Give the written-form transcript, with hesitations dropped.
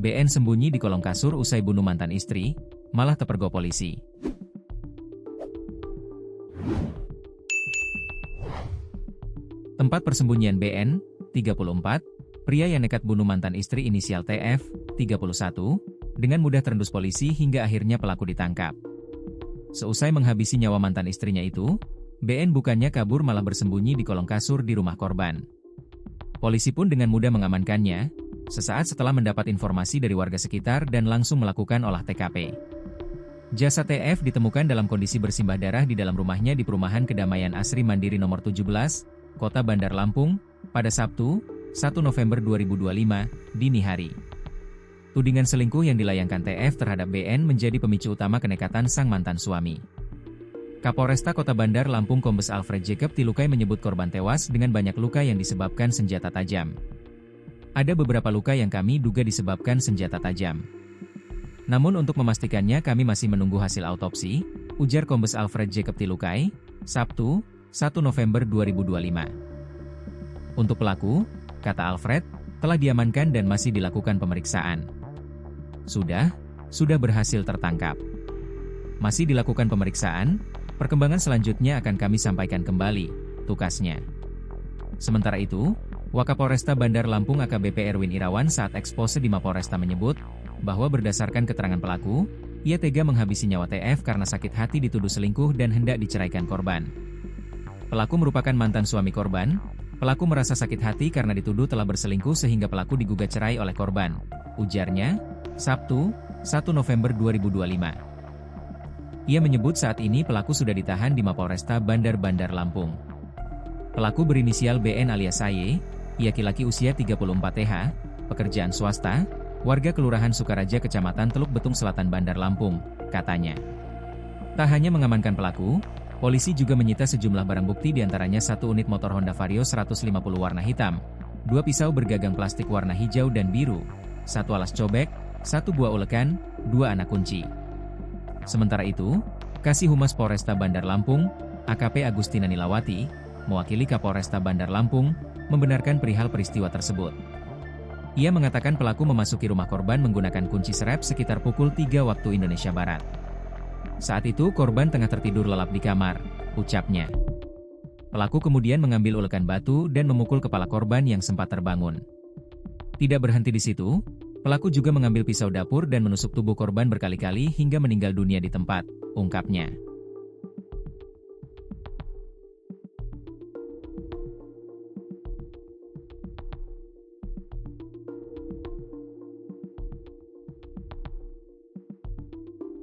BN sembunyi di kolong kasur usai bunuh mantan istri, malah terpergok polisi. Tempat persembunyian BN, 34, pria yang nekat bunuh mantan istri inisial TF, 31, dengan mudah terendus polisi hingga akhirnya pelaku ditangkap. Seusai menghabisi nyawa mantan istrinya itu, BN bukannya kabur malah bersembunyi di kolong kasur di rumah korban. Polisi pun dengan mudah mengamankannya, sesaat setelah mendapat informasi dari warga sekitar dan langsung melakukan olah TKP. Jasad TF ditemukan dalam kondisi bersimbah darah di dalam rumahnya di Perumahan Kedamaian Asri Mandiri Nomor 17, Kota Bandar Lampung, pada Sabtu, 1 November 2025, dini hari. Tudingan selingkuh yang dilayangkan TF terhadap BN menjadi pemicu utama kenekatan sang mantan suami. Kapolresta Kota Bandar Lampung Kombes Alfred Jacob Tilukai menyebut korban tewas dengan banyak luka yang disebabkan senjata tajam. Ada beberapa luka yang kami duga disebabkan senjata tajam. Namun untuk memastikannya kami masih menunggu hasil autopsi, ujar Kombes Alfred Jacob Tilukai, Sabtu, 1 November 2025. Untuk pelaku, kata Alfred, telah diamankan dan masih dilakukan pemeriksaan. Sudah berhasil tertangkap. Masih dilakukan pemeriksaan, perkembangan selanjutnya akan kami sampaikan kembali, tukasnya. Sementara itu, Wakapolresta Bandar Lampung AKBP Erwin Irawan saat ekspose di Mapolresta menyebut, bahwa berdasarkan keterangan pelaku, ia tega menghabisi nyawa TF karena sakit hati dituduh selingkuh dan hendak diceraikan korban. Pelaku merupakan mantan suami korban, pelaku merasa sakit hati karena dituduh telah berselingkuh sehingga pelaku digugat cerai oleh korban, ujarnya, Sabtu, 1 November 2025. Ia menyebut saat ini pelaku sudah ditahan di Mapolresta Bandar Lampung. Pelaku berinisial BN alias Aye, laki-laki usia 34 TH, pekerjaan swasta, warga Kelurahan Sukaraja Kecamatan Teluk Betung Selatan Bandar Lampung, katanya. Tak hanya mengamankan pelaku, polisi juga menyita sejumlah barang bukti diantaranya 1 unit motor Honda Vario 150 warna hitam, 2 pisau bergagang plastik warna hijau dan biru, 1 alas cobek, 1 buah ulekan, 2 anak kunci. Sementara itu, Kasih Humas Polresta Bandar Lampung, AKP Agustina Nilawati, mewakili Kapolresta Bandar Lampung, membenarkan perihal peristiwa tersebut. Ia mengatakan pelaku memasuki rumah korban menggunakan kunci serep sekitar pukul 3 waktu Indonesia Barat. Saat itu korban tengah tertidur lelap di kamar, ucapnya. Pelaku kemudian mengambil ulekan batu dan memukul kepala korban yang sempat terbangun. Tidak berhenti di situ, pelaku juga mengambil pisau dapur dan menusuk tubuh korban berkali-kali hingga meninggal dunia di tempat, ungkapnya.